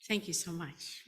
Thank you so much.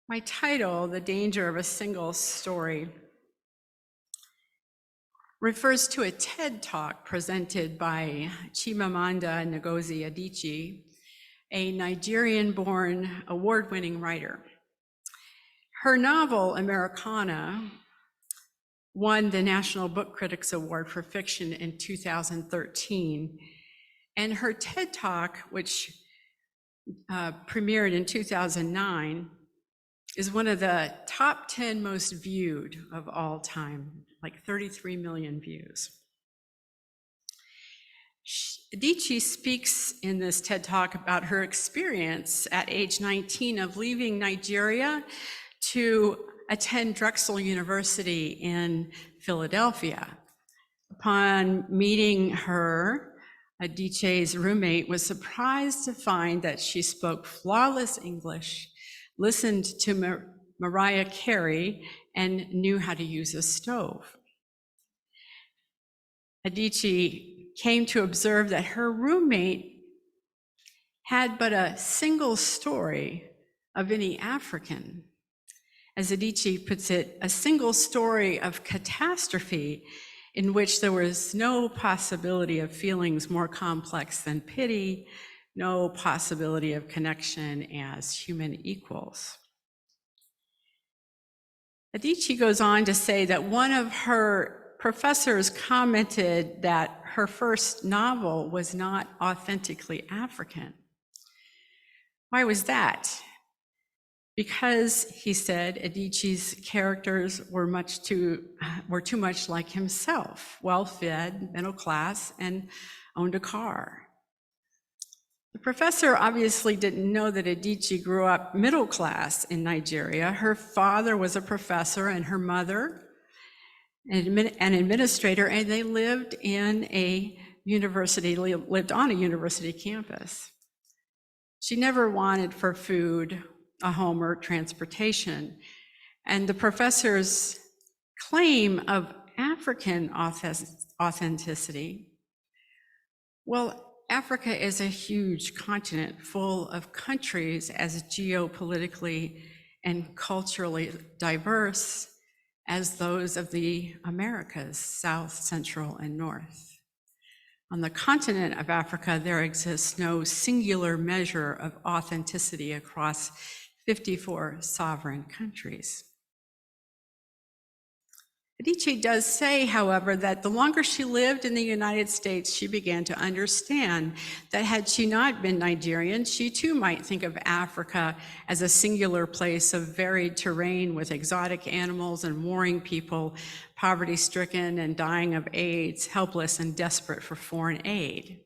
My title, The Danger of a Single Story, refers to a TED Talk presented by Chimamanda Ngozi Adichie, a Nigerian-born award-winning writer. Her novel, Americana, won the National Book Critics Award for Fiction in 2013, and her TED Talk, which premiered in 2009, is one of the top 10 most viewed of all time, like 33 million views. Adichie speaks in this TED Talk about her experience at age 19 of leaving Nigeria to attend Drexel University in Philadelphia. Upon meeting her, Adichie's roommate was surprised to find that she spoke flawless English, listened to Mariah Carey, and knew how to use a stove. Adichie came to observe that her roommate had but a single story of any African. As Adichie puts it, a single story of catastrophe in which there was no possibility of feelings more complex than pity, no possibility of connection as human equals. Adichie goes on to say that one of her professors commented that her first novel was not authentically African. Why was that? Because, he said, Adichie's characters were too much like himself, well-fed, middle class, and owned a car. The professor obviously didn't know that Adichie grew up middle class in Nigeria. Her father was a professor and her mother an administrator, and they lived on a university campus. She never wanted for food, a home, or transportation. And the professor's claim of African authenticity, well, Africa is a huge continent full of countries as geopolitically and culturally diverse as those of the Americas, South, Central, and North. On the continent of Africa, there exists no singular measure of authenticity across 54 sovereign countries. Adichie does say, however, that the longer she lived in the United States, she began to understand that had she not been Nigerian, she too might think of Africa as a singular place of varied terrain with exotic animals and warring people, poverty-stricken and dying of AIDS, helpless and desperate for foreign aid.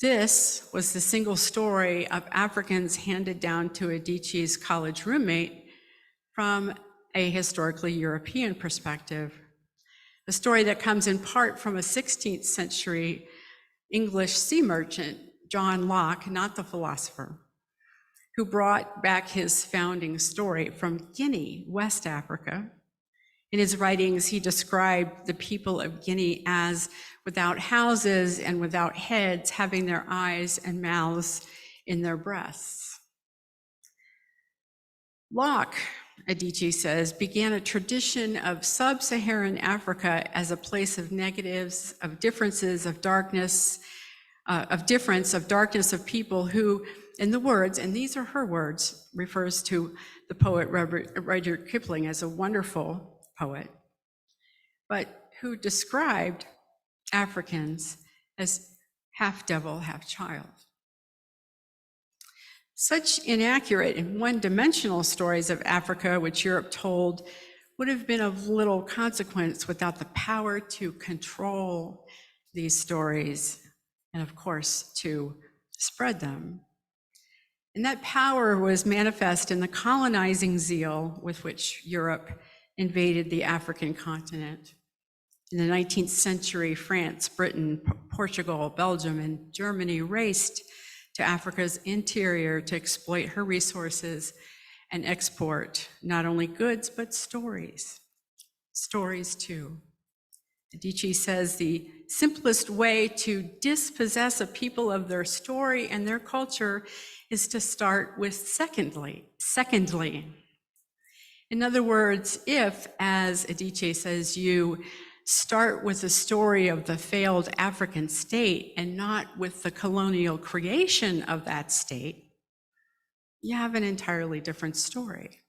This was the single story of Africans handed down to Adichie's college roommate from a historically European perspective, a story that comes in part from a 16th century English sea merchant, John Locke, not the philosopher, who brought back his founding story from Guinea, West Africa. In his writings, he described the people of Guinea as without houses and without heads, having their eyes and mouths in their breasts. Locke, Adichie says, began a tradition of sub-Saharan Africa as a place of negatives, of differences, of darkness, of people who, in the words, and these are her words, refers to the poet Rudyard Kipling as a wonderful poet, but who described Africans as half devil, half child. Such inaccurate and one-dimensional stories of Africa, which Europe told, would have been of little consequence without the power to control these stories and, of course, to spread them. And that power was manifest in the colonizing zeal with which Europe invaded the African continent. In the 19th century, France, Britain, Portugal, Belgium, and Germany raced to Africa's interior to exploit her resources and export not only goods, but stories. Stories too. Adichie says the simplest way to dispossess a people of their story and their culture is to start with secondly. In other words, if, as Adichie says, you start with the story of the failed African state and not with the colonial creation of that state, you have an entirely different story.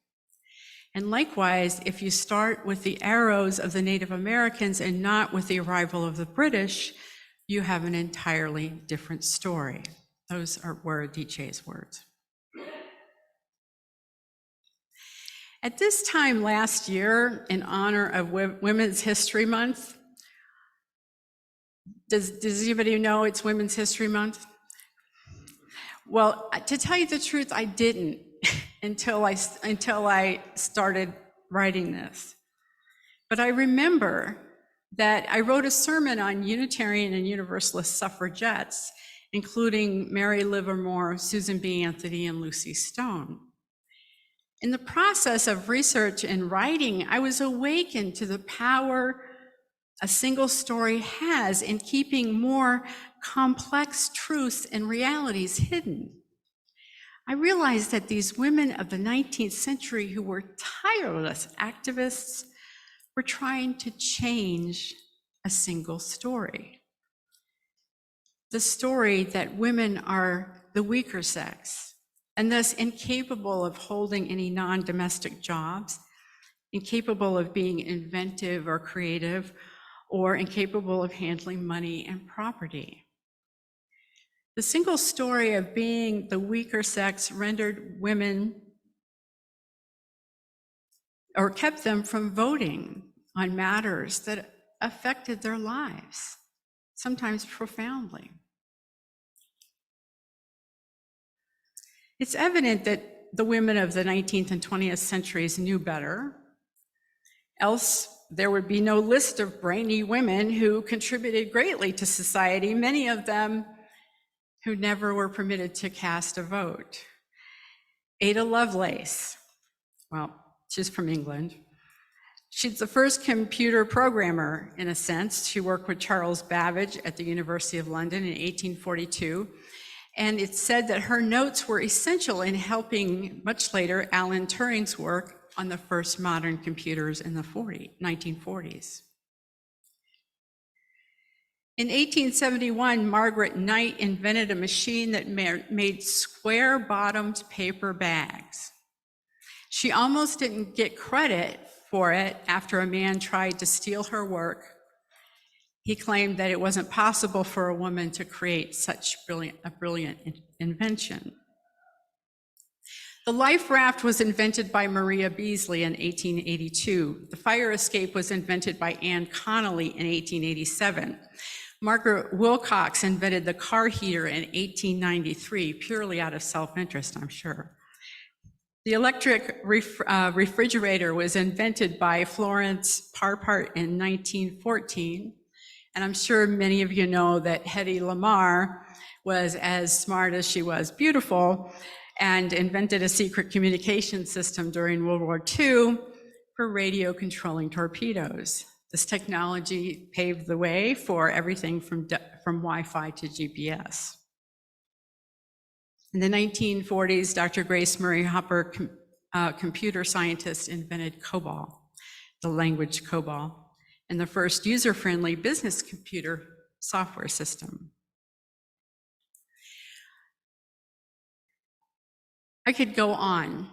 And likewise, if you start with the arrows of the Native Americans and not with the arrival of the British, you have an entirely different story. Those were Adichie's words. At this time last year, in honor of Women's History Month, does anybody know it's Women's History Month? Well, to tell you the truth, I didn't until I started writing this. But I remember that I wrote a sermon on Unitarian and Universalist suffragettes, including Mary Livermore, Susan B. Anthony, and Lucy Stone. In the process of research and writing, I was awakened to the power a single story has in keeping more complex truths and realities hidden. I realized that these women of the 19th century who were tireless activists were trying to change a single story. The story that women are the weaker sex, and thus incapable of holding any non-domestic jobs, incapable of being inventive or creative, or incapable of handling money and property. The single story of being the weaker sex rendered women, or kept them from voting on matters that affected their lives, sometimes profoundly. It's evident that the women of the 19th and 20th centuries knew better, else there would be no list of brainy women who contributed greatly to society, many of them who never were permitted to cast a vote. Ada Lovelace, well, she's from England. She's the first computer programmer, in a sense. She worked with Charles Babbage at the University of London in 1842. And it's said that her notes were essential in helping, much later, Alan Turing's work on the first modern computers in the 1940s. In 1871, Margaret Knight invented a machine that made square-bottomed paper bags. She almost didn't get credit for it after a man tried to steal her work. He claimed that it wasn't possible for a woman to create such a brilliant invention. The life raft was invented by Maria Beasley in 1882. The fire escape was invented by Anne Connolly in 1887. Margaret Wilcox invented the car heater in 1893, purely out of self-interest, I'm sure. The electric refrigerator was invented by Florence Parpart in 1914. And I'm sure many of you know that Hedy Lamarr was as smart as she was beautiful and invented a secret communication system during World War II for radio controlling torpedoes. This technology paved the way for everything from Wi-Fi to GPS. In the 1940s, Dr. Grace Murray Hopper, computer scientist, invented COBOL, the language COBOL, and the first user-friendly business computer software system. I could go on.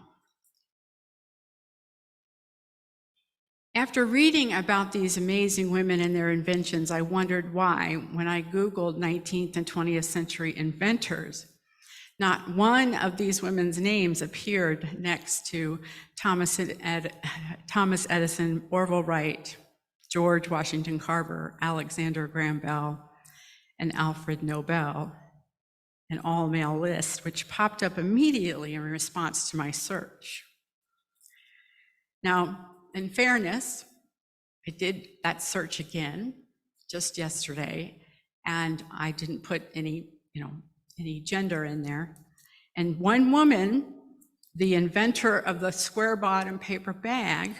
After reading about these amazing women and their inventions, I wondered why, when I Googled 19th and 20th century inventors, not one of these women's names appeared next to Thomas Edison, Orville Wright, George Washington Carver, Alexander Graham Bell, and Alfred Nobel, an all-male list, which popped up immediately in response to my search. Now, in fairness, I did that search again just yesterday, and I didn't put any, any gender in there. And one woman, the inventor of the square bottom paper bag,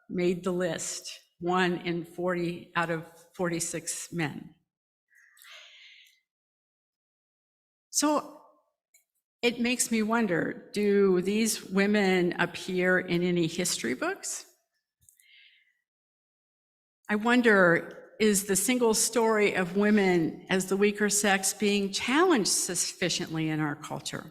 made the list, 1 in 40 out of 46 men. So it makes me wonder, do these women appear in any history books? I wonder, is the single story of women as the weaker sex being challenged sufficiently in our culture?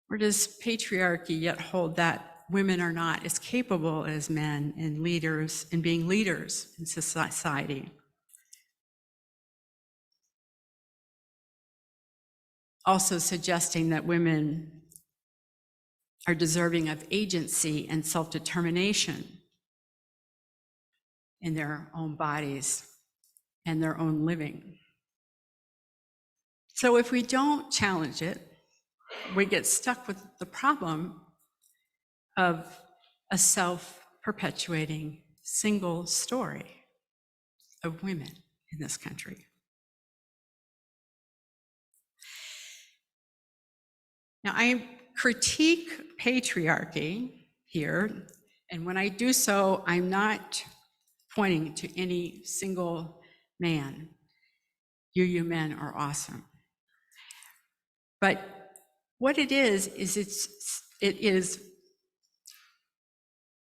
Or does patriarchy yet hold that women are not as capable as men and leaders in being leaders in society? Also suggesting that women are deserving of agency and self-determination in their own bodies and their own living. So if we don't challenge it, we get stuck with the problem of a self-perpetuating single story of women in this country. Now, I critique patriarchy here, and when I do so, I'm not pointing to any single man. You men are awesome. But what it is it is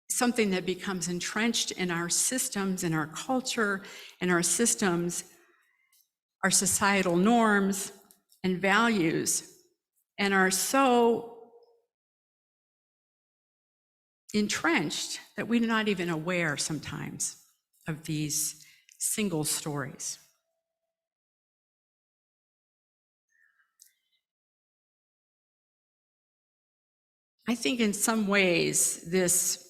something that becomes entrenched in our systems, in our culture, in our systems, our societal norms and values, and are so entrenched that we're not even aware sometimes of these single stories. I think in some ways this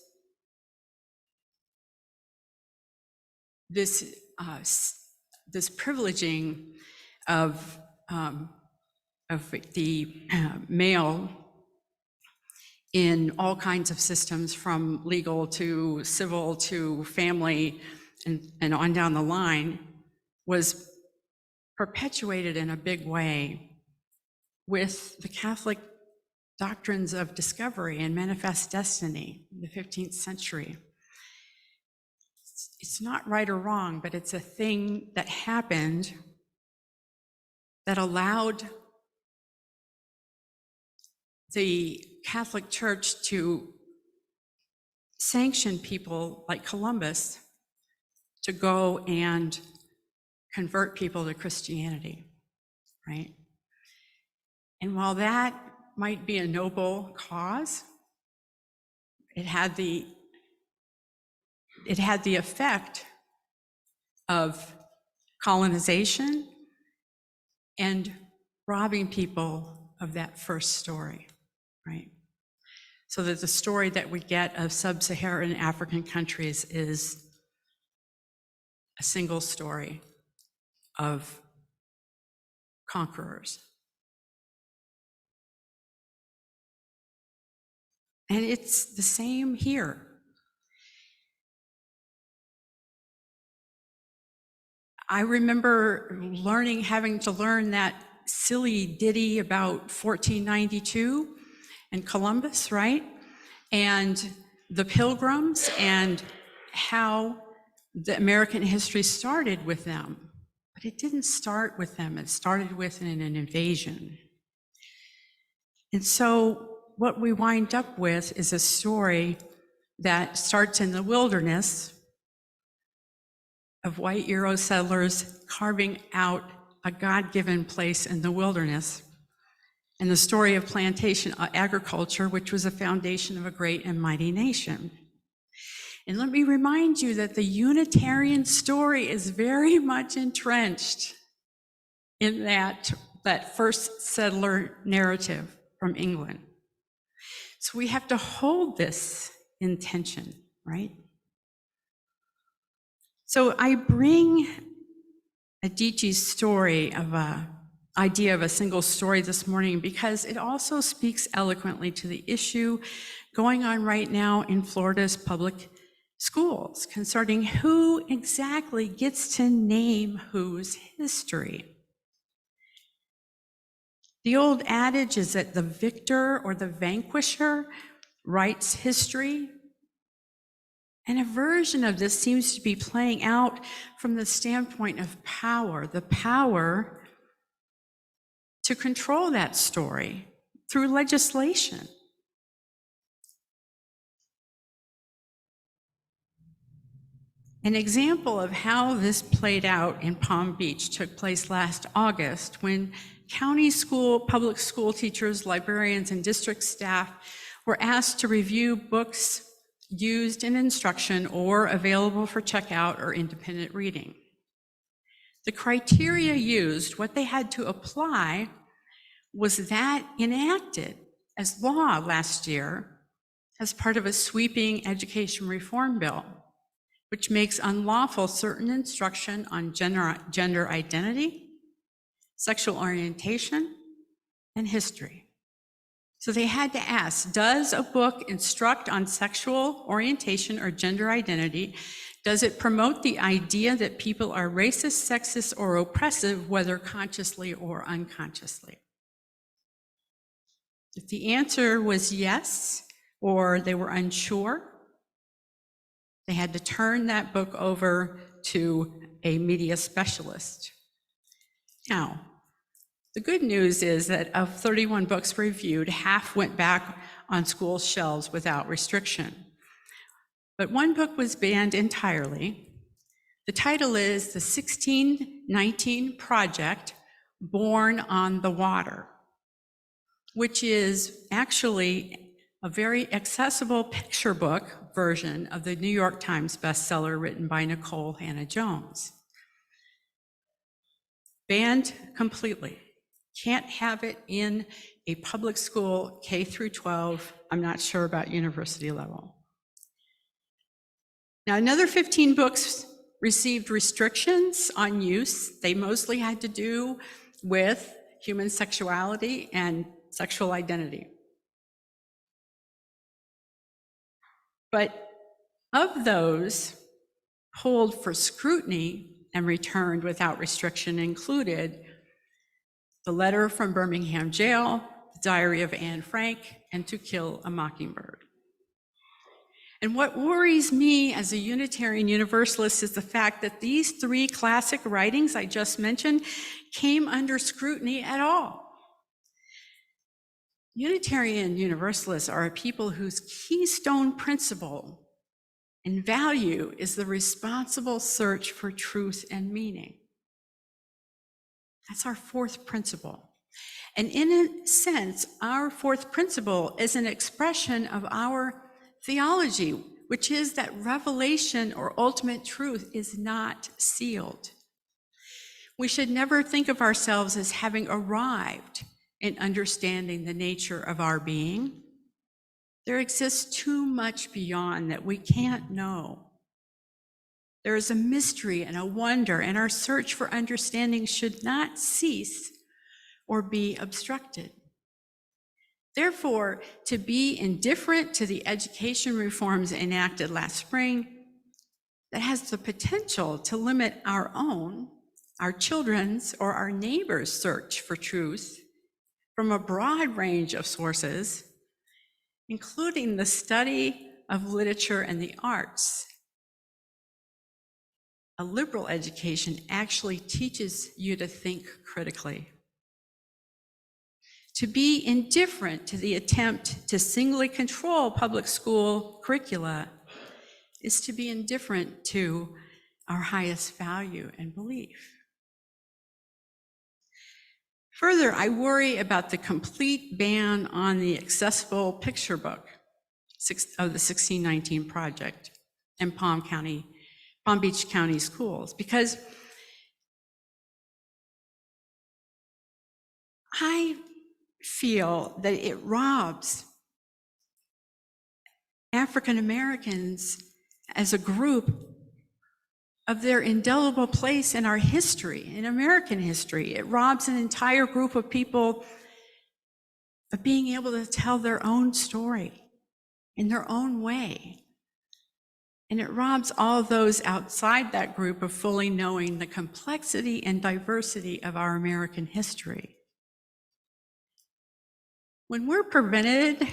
privileging of the male in all kinds of systems, from legal to civil to family and on down the line, was perpetuated in a big way with the Catholic doctrines of discovery and manifest destiny in the 15th century. It's not right or wrong, but it's a thing that happened that allowed the Catholic Church to sanction people like Columbus to go and convert people to Christianity, right? And while that might be a noble cause, it had the effect of colonization and robbing people of that first story, right? So that the story that we get of sub-Saharan African countries is a single story of conquerors. And it's the same here. I remember having to learn that silly ditty about 1492 and Columbus, right? And the Pilgrims and how the American history started with them. But it didn't start with them, it started with an invasion. And so what we wind up with is a story that starts in the wilderness of white Euro settlers carving out a God-given place in the wilderness, and the story of plantation agriculture, which was a foundation of a great and mighty nation. And let me remind you that the Unitarian story is very much entrenched in that first settler narrative from England. So we have to hold this in tension, right? So I bring Adichie's story of idea of a single story this morning because it also speaks eloquently to the issue going on right now in Florida's public schools concerning who exactly gets to name whose history. The old adage is that the victor or the vanquisher writes history. And a version of this seems to be playing out from the standpoint of power, the power to control that story through legislation. An example of how this played out in Palm Beach took place last August when county school, public school teachers, librarians, and district staff were asked to review books used in instruction or available for checkout or independent reading. The criteria used, what they had to apply, was that enacted as law last year as part of a sweeping education reform bill, which makes unlawful certain instruction on gender identity, sexual orientation, and history. So they had to ask, does a book instruct on sexual orientation or gender identity? Does it promote the idea that people are racist, sexist, or oppressive, whether consciously or unconsciously? If the answer was yes, or they were unsure, they had to turn that book over to a media specialist. Now, the good news is that of 31 books reviewed, half went back on school shelves without restriction. But one book was banned entirely. The title is The 1619 Project, Born on the Water, which is actually a very accessible picture book version of the New York Times bestseller written by Nicole Hannah-Jones. Banned completely. Can't have it in a public school, K through 12. I'm not sure about university level. Now, another 15 books received restrictions on use. They mostly had to do with human sexuality and sexual identity. But of those pulled for scrutiny and returned without restriction included The Letter from Birmingham Jail, The Diary of Anne Frank, and To Kill a Mockingbird. And what worries me as a Unitarian Universalist is the fact that these three classic writings I just mentioned came under scrutiny at all. Unitarian Universalists are a people whose keystone principle and value is the responsible search for truth and meaning. That's our fourth principle. And in a sense, our fourth principle is an expression of our theology, which is that revelation or ultimate truth is not sealed. We should never think of ourselves as having arrived in understanding the nature of our being. There exists too much beyond that we can't know. There is a mystery and a wonder, and our search for understanding should not cease or be obstructed. Therefore, to be indifferent to the education reforms enacted last spring, that has the potential to limit our own, our children's, or our neighbors' search for truth from a broad range of sources, including the study of literature and the arts. A liberal education actually teaches you to think critically. To be indifferent to the attempt to singly control public school curricula is to be indifferent to our highest value and belief. Further, I worry about the complete ban on the accessible picture book of the 1619 Project in Palm Beach County schools, because I feel that it robs African Americans as a group of their indelible place in our history, in American history. It robs an entire group of people of being able to tell their own story in their own way. And it robs all those outside that group of fully knowing the complexity and diversity of our American history. When we're prevented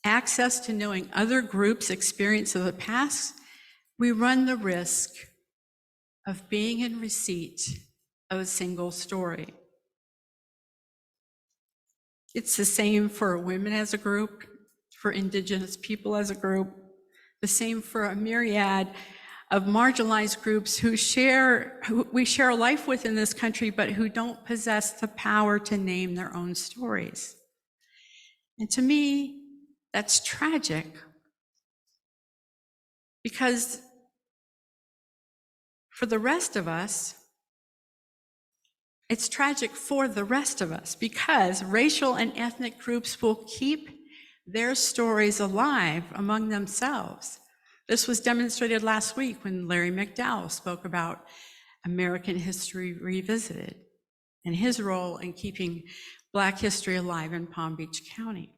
access to knowing other groups' experience of the past, we run the risk of being in receipt of a single story. It's the same for women as a group, for Indigenous people as a group, the same for a myriad of marginalized groups who we share a life with in this country, but who don't possess the power to name their own stories. And to me, that's tragic, because for the rest of us, it's tragic for the rest of us, because racial and ethnic groups will keep their stories alive among themselves. This was demonstrated last week when Larry McDowell spoke about American History Revisited and his role in keeping Black history alive in Palm Beach County.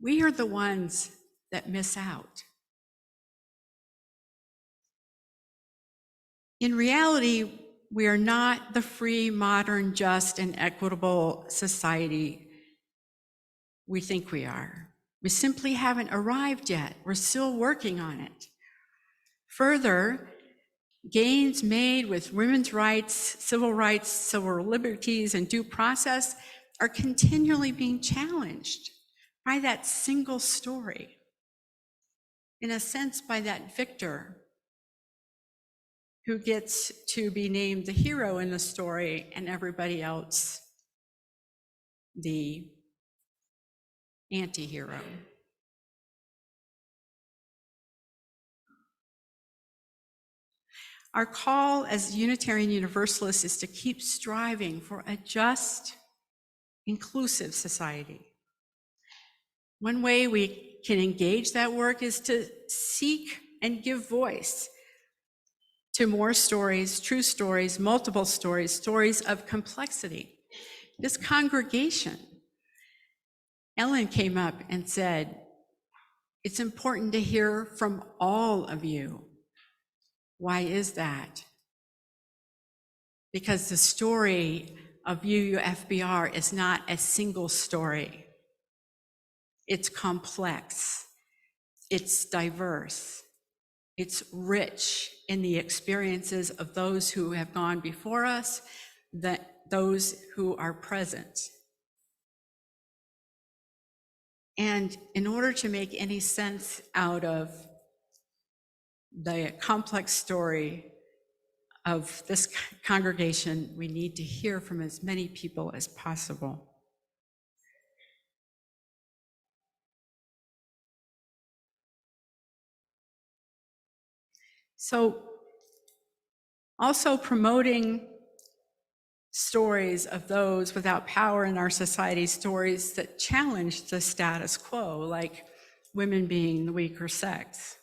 We are the ones that miss out. In reality, we are not the free, modern, just, and equitable society we think we are. We simply haven't arrived yet. We're still working on it. Further, gains made with women's rights, civil liberties, and due process are continually being challenged by that single story. In a sense, by that victor who gets to be named the hero in the story and everybody else the anti-hero. Our call as Unitarian Universalists is to keep striving for a just, inclusive society. One way we can engage that work is to seek and give voice to more stories, true stories, multiple stories, stories of complexity. This congregation, Ellen came up and said, it's important to hear from all of you. Why is that? Because the story of UUFBR is not a single story. It's complex, it's diverse, it's rich in the experiences of those who have gone before us, those who are present. And in order to make any sense out of the complex story of this congregation, we need to hear from as many people as possible. So, also promoting stories of those without power in our society, stories that challenge the status quo, like women being the weaker sex.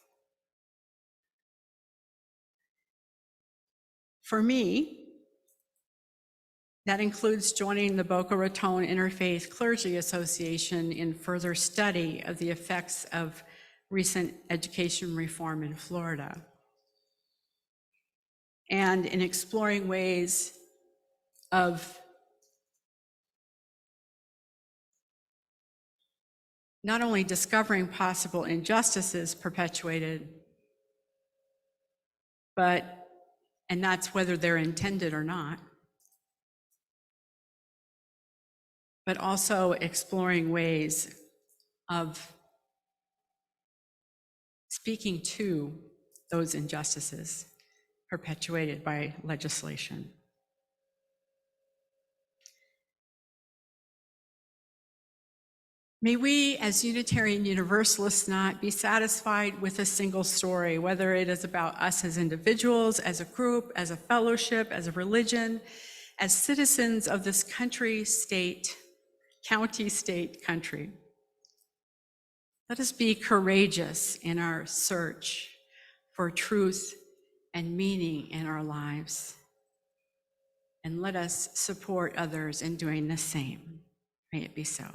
For me, that includes joining the Boca Raton Interfaith Clergy Association in further study of the effects of recent education reform in Florida, and in exploring ways of not only discovering possible injustices perpetuated, and that's whether they're intended or not, but also exploring ways of speaking to those injustices perpetuated by legislation. May we, as Unitarian Universalists, not be satisfied with a single story, whether it is about us as individuals, as a group, as a fellowship, as a religion, as citizens of this country, state, county, state, country. Let us be courageous in our search for truth and meaning in our lives. And let us support others in doing the same. May it be so.